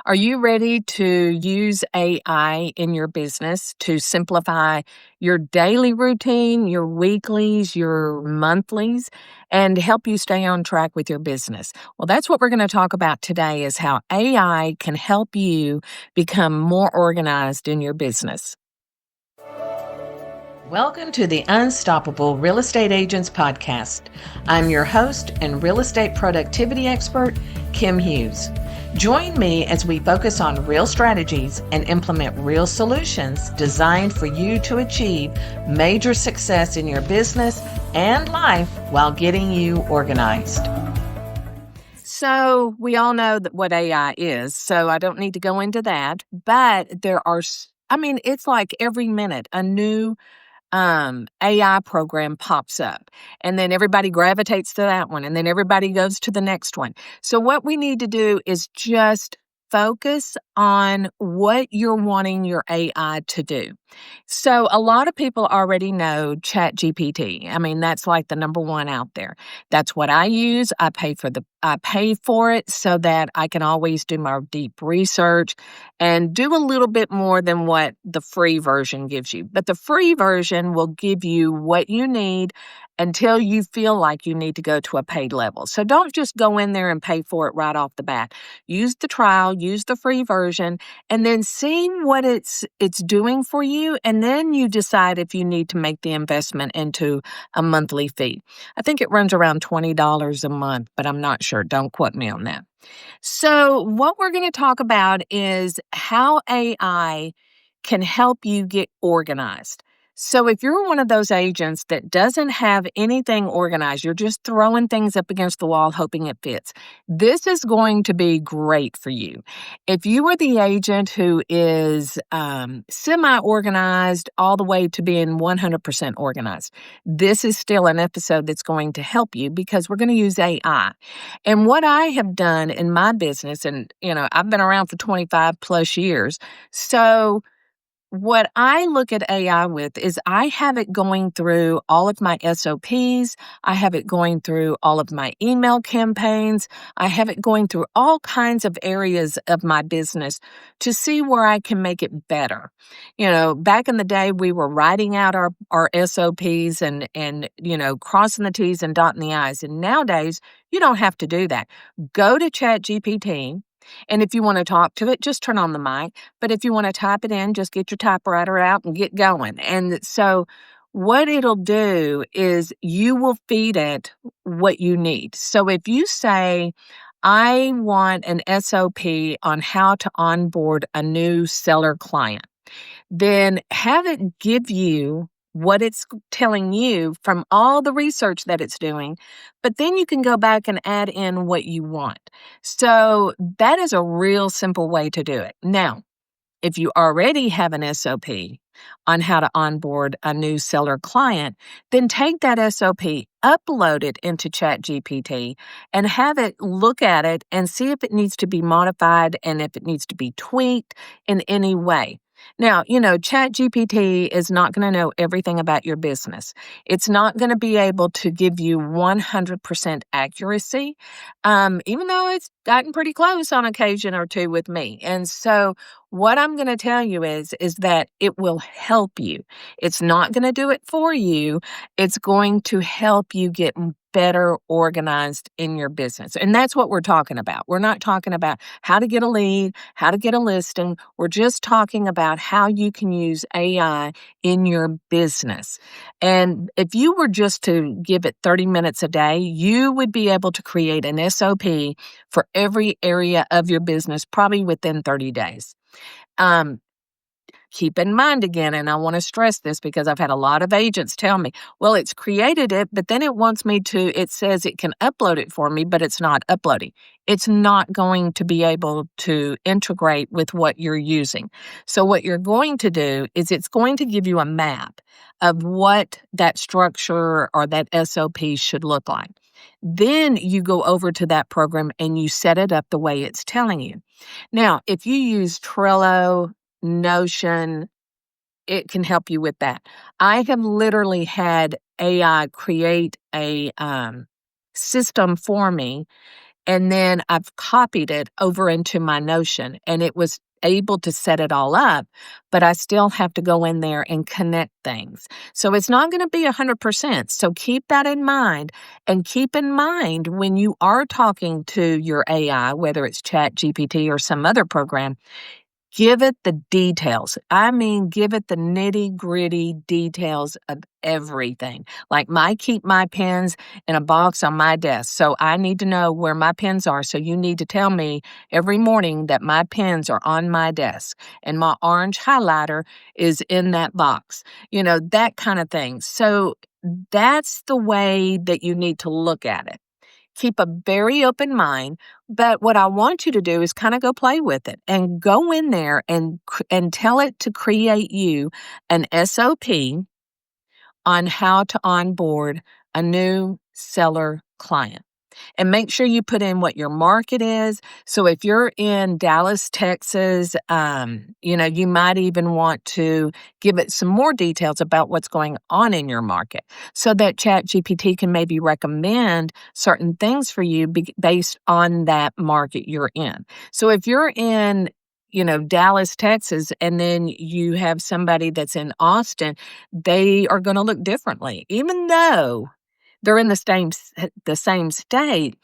Are you ready to use AI in your business to simplify your daily routine, your weeklies, your monthlies, and help you stay on track with your business? Well, that's what we're going to talk about today is how AI can help you become more organized in your business. Welcome to the Unstoppable Real Estate Agents Podcast. I'm your host and real estate productivity expert, Kim Hughes. Join me as we focus on real strategies and implement real solutions designed for you to achieve major success in your business and life while getting you organized. So we all know what AI is, so I don't need to go into that, but it's like every minute a new AI program pops up, and then everybody gravitates to that one, and then everybody goes to the next one. So what we need to do is just focus on what you're wanting your AI to do. So a lot of people already know ChatGPT. That's like the number one out there. That's what I use. I pay for it so that I can always do my deep research and do a little bit more than what the free version gives you. But the free version will give you what you need until you feel like you need to go to a paid level. So don't just go in there and pay for it right off the bat. Use the trial, use the free version, and then see what it's doing for you, and then you decide if you need to make the investment into a monthly fee. I think it runs around $20 a month, but I'm not sure. Don't quote me on that. So what we're going to talk about is how AI can help you get organized. So if you're one of those agents that doesn't have anything organized, you're just throwing things up against the wall hoping it fits, this is going to be great for you. If you are the agent who is semi-organized all the way to being 100% organized, this is still an episode that's going to help you because we're going to use AI. And what I have done in my business, and I've been around for 25 plus years, so what I look at AI with is I have it going through all of my SOPs. I have it going through all of my email campaigns. I have it going through all kinds of areas of my business to see where I can make it better. Back in the day, we were writing out our SOPs and crossing the T's and dotting the I's. And nowadays, you don't have to do that. Go to ChatGPT. And if you want to talk to it, just turn on the mic. But if you want to type it in, just get your typewriter out and get going. And so what it'll do is you will feed it what you need. So if you say, I want an SOP on how to onboard a new seller client, then have it give you what it's telling you from all the research that it's doing, but then you can go back and add in what you want. So that is a real simple way to do it. Now, if you already have an SOP on how to onboard a new seller client, then take that SOP, upload it into ChatGPT, and have it look at it and see if it needs to be modified and if it needs to be tweaked in any way. Now, ChatGPT is not going to know everything about your business. It's not going to be able to give you 100% accuracy, even though it's gotten pretty close on occasion or two with me. And so what I'm going to tell you is that it will help you. It's not going to do it for you. It's going to help you get better organized in your business. And that's what we're talking about. We're not talking about how to get a lead, how to get a listing. We're just talking about how you can use AI in your business. And if you were just to give it 30 minutes a day, you would be able to create an SOP for every area of your business, probably within 30 days. Keep in mind again, and I want to stress this because I've had a lot of agents tell me, well, it's created it, but then it says it can upload it for me, but it's not uploading. It's not going to be able to integrate with what you're using. So what you're going to do is it's going to give you a map of what that structure or that SOP should look like. Then you go over to that program and you set it up the way it's telling you. Now, if you use Trello, Notion, it can help you with that. I have literally had AI create a system for me And then I've copied it over into my Notion, and it was able to set it all up, but I still have to go in there and connect things. So it's not going to be 100%. So keep that in mind, and keep in mind when you are talking to your AI, whether it's ChatGPT or some other program, give it the details. I mean, give it the nitty-gritty details of everything. Like, I keep my pens in a box on my desk, so I need to know where my pens are. So you need to tell me every morning that my pens are on my desk and my orange highlighter is in that box. That kind of thing. So that's the way that you need to look at it. Keep a very open mind, but what I want you to do is kind of go play with it and go in there and tell it to create you an SOP on how to onboard a new seller client. And make sure you put in what your market is. So if you're in Dallas, Texas, you might even want to give it some more details about what's going on in your market so that ChatGPT can maybe recommend certain things for you based on that market you're in. So if you're in Dallas, Texas, and then you have somebody that's in Austin, they are going to look differently, even though they're in the same state.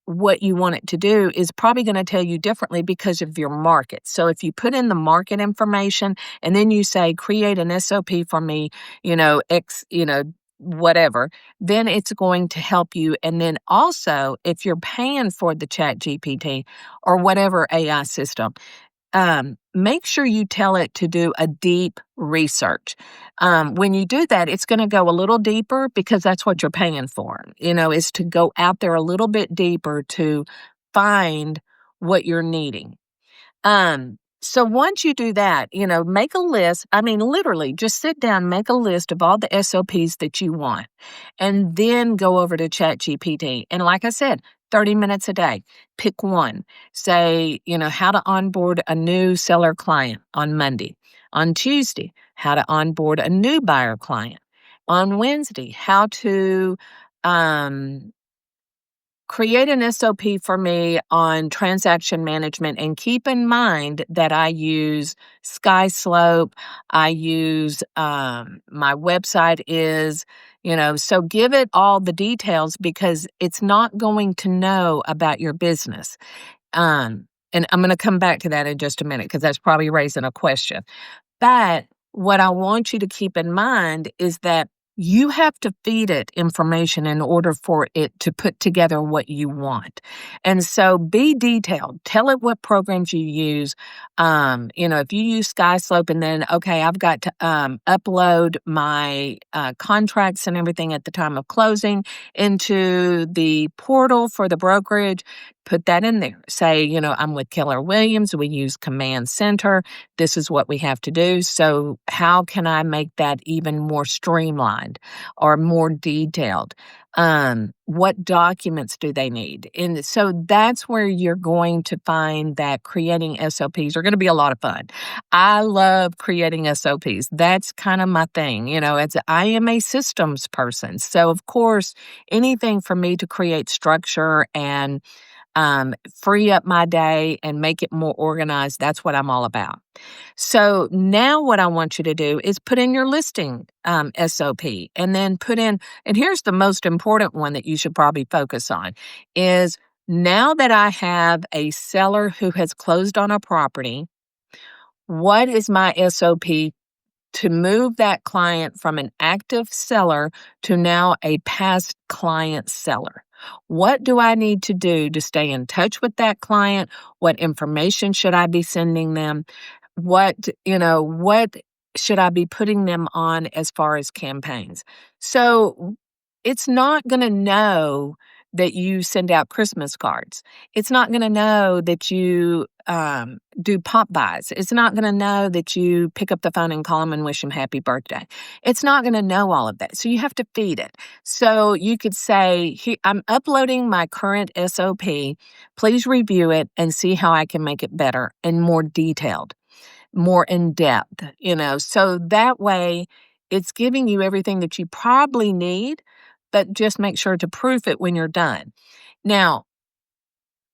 What you want it to do is probably going to tell you differently because of your market. So if you put in the market information and then you say, create an SOP for me, X, whatever, then it's going to help you. And then also, if you're paying for the Chat GPT or whatever AI system, make sure you tell it to do a deep research. When you do that, it's going to go a little deeper because that's what you're paying for, is to go out there a little bit deeper to find what you're needing. So once you do that, make a list. I mean, literally, just sit down, make a list of all the SOPs that you want, and then go over to ChatGPT. And like I said, 30 minutes a day, pick one. Say, how to onboard a new seller client on Monday. On Tuesday, how to onboard a new buyer client. On Wednesday, how to create an SOP for me on transaction management, and keep in mind that I use SkySlope. I use my website is, so give it all the details because it's not going to know about your business. And I'm going to come back to that in just a minute because that's probably raising a question. But what I want you to keep in mind is that you have to feed it information in order for it to put together what you want. And so be detailed. Tell it what programs you use. If you use SkySlope and then, okay, I've got to upload my contracts and everything at the time of closing into the portal for the brokerage, put that in there. Say, I'm with Keller Williams. We use Command Center. This is what we have to do. So how can I make that even more streamlined or more detailed? What documents do they need? And so that's where you're going to find that creating SOPs are going to be a lot of fun. I love creating SOPs. That's kind of my thing. I am a systems person. So of course, anything for me to create structure and free up my day and make it more organized, that's what I'm all about. So now what I want you to do is put in your listing SOP, and then and here's the most important one that you should probably focus on is, now that I have a seller who has closed on a property, what is my SOP to move that client from an active seller to now a past client seller? What do I need to do to stay in touch with that client? What information should I be sending them? What should I be putting them on as far as campaigns? So it's not going to know that you send out Christmas cards. It's not going to know that you do pop buys. It's not going to know that you pick up the phone and call them and wish them happy birthday. It's not going to know all of that. So you have to feed it. So you could say, I'm uploading my current SOP. Please review it and see how I can make it better and more detailed, more in depth, so that way it's giving you everything that you probably need, but just make sure to proof it when you're done. Now,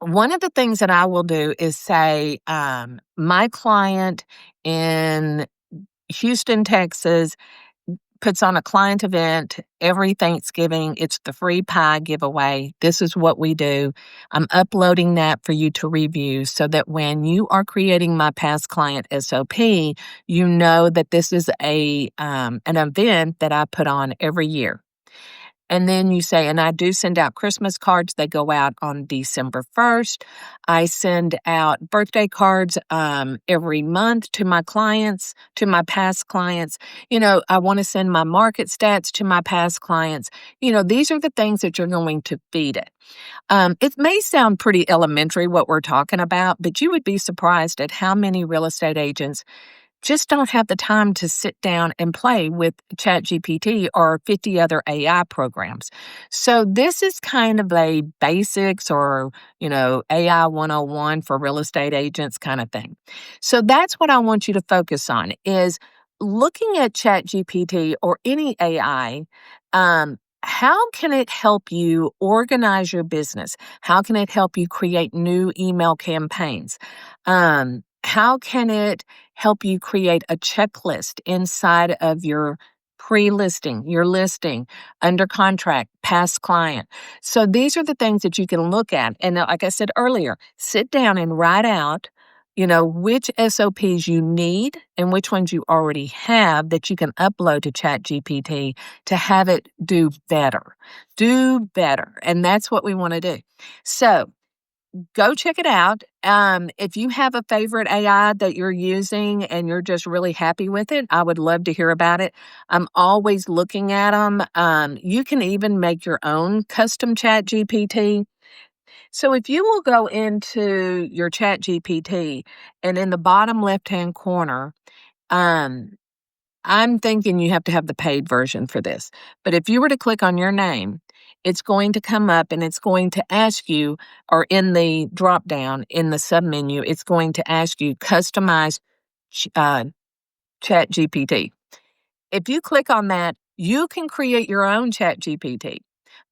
One of the things that I will do is say, my client in Houston, Texas puts on a client event every Thanksgiving. It's the free pie giveaway. This is what we do. I'm uploading that for you to review so that when you are creating my past client SOP, you know that this is an event that I put on every year. And then you say, and I do send out Christmas cards. They go out on December 1st. I send out birthday cards every month to my clients, to my past clients. I want to send my market stats to my past clients. These are the things that you're going to feed it. It may sound pretty elementary what we're talking about, but you would be surprised at how many real estate agents just don't have the time to sit down and play with ChatGPT or 50 other AI programs. So this is kind of a basics or, AI 101 for real estate agents kind of thing. So that's what I want you to focus on is looking at ChatGPT or any AI. How can it help you organize your business? How can it help you create new email campaigns? How can it help you create a checklist inside of your pre-listing, your listing, under contract, past client? So these are the things that you can look at. And like I said earlier, sit down and write out, which SOPs you need and which ones you already have that you can upload to ChatGPT to have it do better. Do better. And that's what we want to do. So go check it out. If you have a favorite AI that you're using and you're just really happy with it, I would love to hear about it. I'm always looking at them. You can even make your own custom chat GPT. So if you will go into your chat GPT and in the bottom left-hand corner, um, I'm thinking you have to have the paid version for this. But if you were to click on your name, it's going to come up and it's going to ask you, or in the drop down in the submenu, it's going to ask you customize uh, Chat GPT. If you click on that, you can create your own Chat GPT.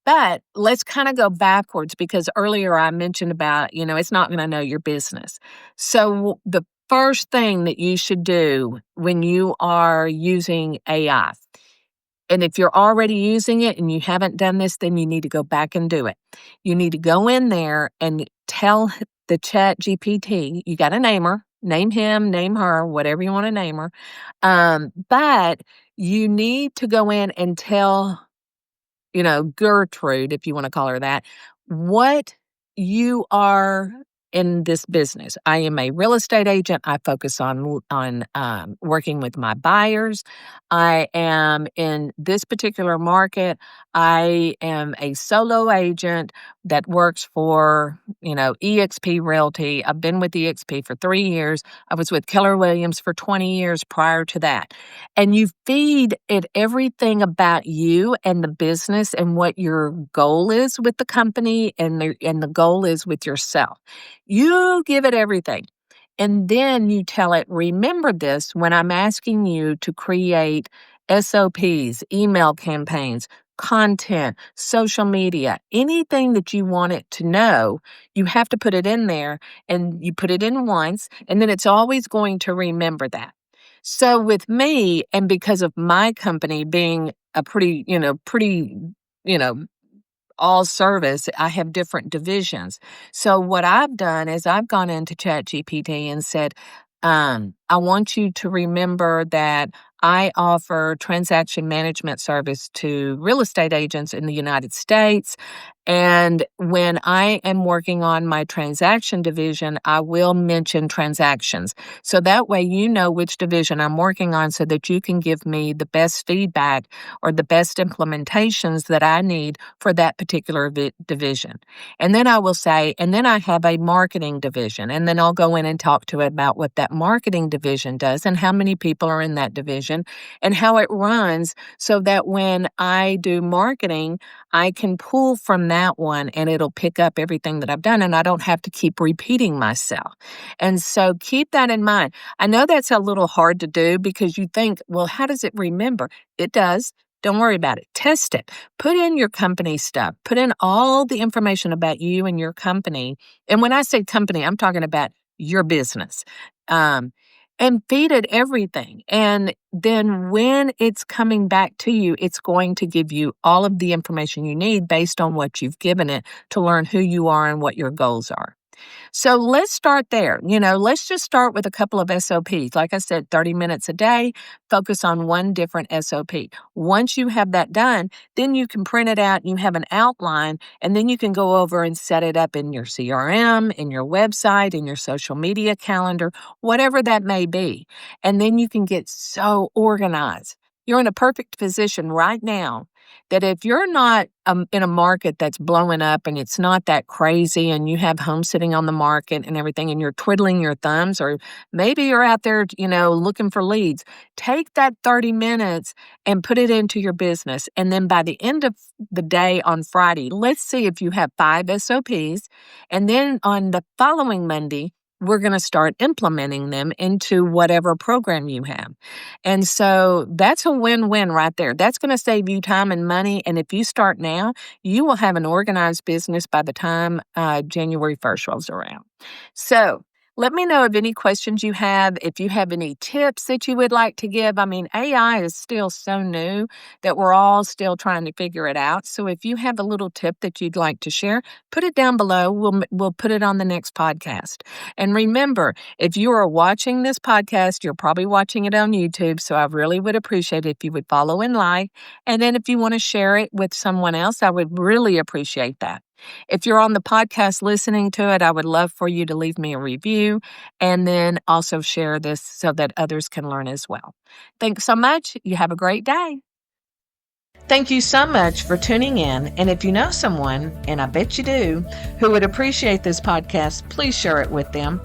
But let's kind of go backwards because earlier I mentioned about, it's not going to know your business. So the first thing that you should do when you are using AI, and if you're already using it and you haven't done this, then you need to go back and do it. You need to go in there and tell the Chat GPT, you got to name her, name him, name her, whatever you want to name her. But you need to go in and tell Gertrude, if you want to call her that, what you are in this business. I am a real estate agent. I focus on working with my buyers. I am in this particular market. I am a solo agent that works for, EXP Realty. I've been with EXP for 3 years. I was with Keller Williams for 20 years prior to that. And you feed it everything about you and the business and what your goal is with the company and the goal is with yourself. You give it everything. And then you tell it, remember this when I'm asking you to create SOPs, email campaigns, content, social media, anything that you want it to know, you have to put it in there and you put it in once, and then it's always going to remember that. So with me, and because of my company being a pretty, you know, all service, I have different divisions. So what I've done is I've gone into ChatGPT and said, I want you to remember that I offer transaction management service to real estate agents in the United States. And when I am working on my transaction division, I will mention transactions. So that way you know which division I'm working on so that you can give me the best feedback or the best implementations that I need for that particular division. And then I will say, and then I have a marketing division. And then I'll go in and talk to it about what that marketing division does and how many people are in that division and how it runs so that when I do marketing, I can pull from that one and it'll pick up everything that I've done and I don't have to keep repeating myself. And so keep that in mind. I know that's a little hard to do because you think, well, how does it remember? It does. Don't worry about it. Test it. Put in your company stuff. Put in all the information about you and your company. And when I say company, I'm talking about your business. Um, and feed it everything. And then when it's coming back to you, it's going to give you all of the information you need based on what you've given it to learn who you are and what your goals are. So let's start there. Let's just start with a couple of SOPs. Like I said, 30 minutes a day, focus on one different SOP. Once you have that done, then you can print it out and you have an outline, and then you can go over and set it up in your CRM, in your website, in your social media calendar, whatever that may be. And then you can get so organized. You're in a perfect position right now that if you're not in a market that's blowing up and it's not that crazy and you have homes sitting on the market and everything and you're twiddling your thumbs, or maybe you're out there, looking for leads, take that 30 minutes and put it into your business. And then by the end of the day on Friday, let's see if you have 5 SOPs. And then on the following Monday, we're going to start implementing them into whatever program you have. And so that's a win-win right there. That's going to save you time and money. And if you start now, you will have an organized business by the time January 1st rolls around. So let me know of any questions you have, if you have any tips that you would like to give. I mean, AI is still so new that we're all still trying to figure it out. So if you have a little tip that you'd like to share, put it down below. We'll put it on the next podcast. And remember, if you are watching this podcast, you're probably watching it on YouTube. So I really would appreciate it if you would follow and like. And then if you want to share it with someone else, I would really appreciate that. If you're on the podcast listening to it, I would love for you to leave me a review and then also share this so that others can learn as well. Thanks so much. You have a great day. Thank you so much for tuning in. And if you know someone, and I bet you do, who would appreciate this podcast, please share it with them.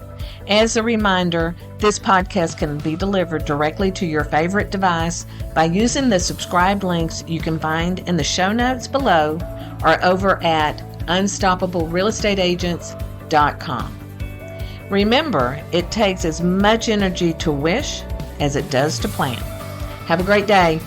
As a reminder, this podcast can be delivered directly to your favorite device by using the subscribe links you can find in the show notes below or over at unstoppablerealestateagents.com. Remember, it takes as much energy to wish as it does to plan. Have a great day.